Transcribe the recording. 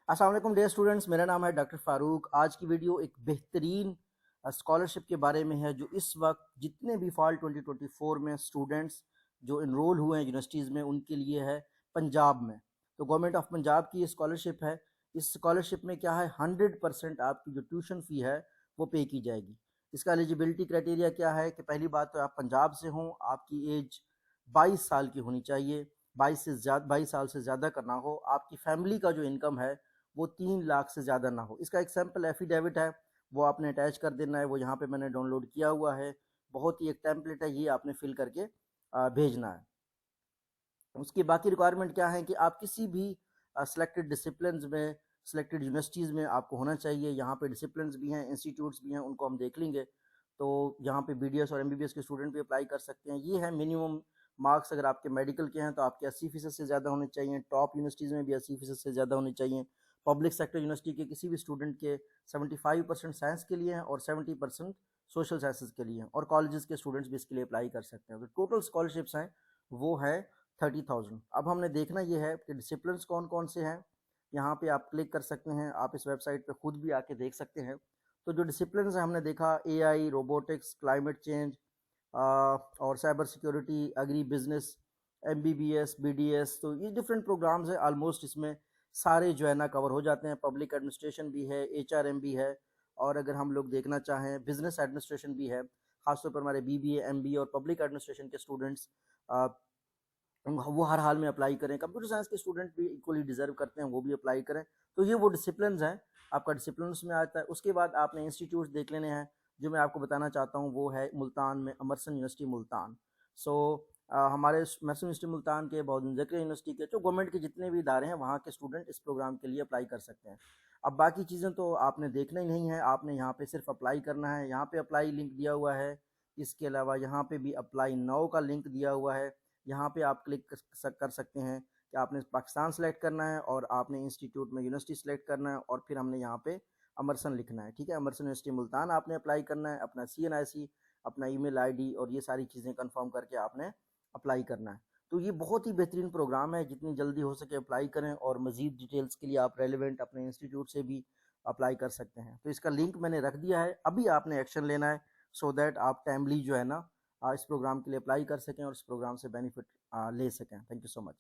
السلام علیکم dear students, میرا نام ہے ڈاکٹر فاروق۔ آج کی ویڈیو ایک بہترین اسکالرشپ کے بارے میں ہے جو اس وقت جتنے بھی فال 2024 میں اسٹوڈنٹس جو انرول ہوئے ہیں یونیورسٹیز میں ان کے لیے ہے پنجاب میں۔ تو گورنمنٹ آف پنجاب کی یہ اسکالرشپ ہے۔ اس اسکالرشپ میں کیا ہے 100% آپ کی جو ٹیوشن فی ہے وہ پے کی جائے گی۔ اس کا ایلیجیبلٹی کرائٹیریا کیا ہے کہ پہلی بات تو آپ پنجاب سے ہوں، آپ کی ایج 22 سال کی ہونی چاہیے، 22 سال سے زیادہ کا نہ ہو، آپ کی فیملی کا جو انکم ہے وہ 3 لاکھ سے زیادہ نہ ہو۔ اس کا ایک سیمپل ایفیڈیوٹ ہے، وہ آپ نے اٹیچ کر دینا ہے، وہ یہاں پہ میں نے ڈاؤن لوڈ کیا ہوا ہے۔ بہت ہی ایک ٹیمپلیٹ ہے، یہ آپ نے فل کر کے بھیجنا ہے۔ اس کی باقی ریکوائرمنٹ کیا ہے کہ آپ کسی بھی سلیکٹڈ ڈسپلنز میں، سلیکٹڈ یونیورسٹیز میں آپ کو ہونا چاہیے۔ یہاں پہ ڈسپلنز بھی ہیں، انسٹیٹیوٹس بھی ہیں، ان کو ہم دیکھ لیں گے۔ تو یہاں پہ بی ڈی ایس اور ایم بی بی ایس کے اسٹوڈنٹ بھی اپلائی کر سکتے ہیں۔ یہ ہے منیمم مارکس، اگر آپ کے میڈیکل کے ہیں تو آپ کے 80% سے زیادہ ہونے چاہیے۔ ٹاپ یونیورسٹیز میں بھی 80% سے زیادہ ہونے چاہیے۔ پبلک سیکٹر یونیورسٹی کے کسی بھی اسٹوڈنٹ کے 75% سائنس کے لیے ہیں اور 70% سوشل سائنسز کے لیے ہیں، اور کالجز کے اسٹوڈنٹس بھی اس کے لیے اپلائی کر سکتے ہیں۔ تو ٹوٹل اسکالرشپس ہیں وہ ہے 30,000۔ اب ہم نے دیکھنا یہ ہے کہ ڈسپلنس کون کون سے ہیں۔ یہاں پہ آپ کلک کر سکتے ہیں، آپ اس ویب سائٹ پہ خود بھی آ کے دیکھ سکتے ہیں۔ تو جو ڈسپلنس ہیں ہم نے دیکھا A I, robotics, climate change اور cyber security, agri business, M B B S, B D S. تو یہ ڈفرینٹ پروگرامز ہیں، آلموسٹ اس میں سارے جو ہے نا کور ہو جاتے ہیں۔ پبلک ایڈمنسٹریشن بھی ہے، ایچ آر ایم بھی ہے، اور اگر ہم لوگ دیکھنا چاہیں بزنس ایڈمنسٹریشن بھی ہے۔ خاص طور پر ہمارے B B A, M B A اور پبلک ایڈمنسٹریشن کے اسٹوڈنٹس وہ ہر حال میں اپلائی کریں۔ کمپیوٹر سائنس کے اسٹوڈنٹ بھی ایکولی ڈیزرو کرتے ہیں، وہ بھی اپلائی کریں۔ تو یہ وہ ڈسپلنز ہیں، آپ کا ڈسپلنس میں آتا ہے۔ اس کے بعد آپ نے انسٹیٹیوٹس دیکھ لینے ہیں۔ جو میں آپ کو بتانا چاہتا ہوں وہ ہے ملتان میں امرسن یونیورسٹی ملتان۔ ہمارے امرسن یونیورسٹی ملتان کے، بہت ذکر یونیورسٹی کے، جو گورنمنٹ کے جتنے بھی ادارے ہیں وہاں کے اسٹوڈنٹ اس پروگرام کے لیے اپلائی کر سکتے ہیں۔ اب باقی چیزیں تو آپ نے دیکھنا ہی نہیں ہے، آپ نے یہاں پہ صرف اپلائی کرنا ہے۔ یہاں پہ اپلائی لنک دیا ہوا ہے، اس کے علاوہ یہاں پہ بھی اپلائی ناؤ کا لنک دیا ہوا ہے۔ یہاں پہ آپ کلک کر سکتے ہیں کہ آپ نے پاکستان سلیکٹ کرنا ہے، اور آپ نے انسٹیٹیوٹ میں یونیورسٹی سلیکٹ کرنا ہے، اور پھر ہم نے یہاں پہ امرسن لکھنا ہے۔ ٹھیک ہے، امرسن یونیورسٹی ملتان آپ نے اپلائی کرنا ہے، اپنا سی این آئی سی، اپنا ای میل آئی ڈی اور یہ ساری چیزیں کنفرم کر کے آپ نے اپلائی کرنا ہے۔ تو یہ بہت ہی بہترین پروگرام ہے، جتنی جلدی ہو سکے اپلائی کریں، اور مزید ڈیٹیلز کے لیے آپ ریلیونٹ اپنے انسٹیٹیوٹ سے بھی اپلائی کر سکتے ہیں۔ تو اس کا لنک میں نے رکھ دیا ہے، ابھی آپ نے ایکشن لینا ہے سو دیٹ آپ ٹائملی جو ہے نا اس پروگرام کے لیے اپلائی کر سکیں اور اس پروگرام سے بینیفٹ لے سکیں۔ Thank you so much.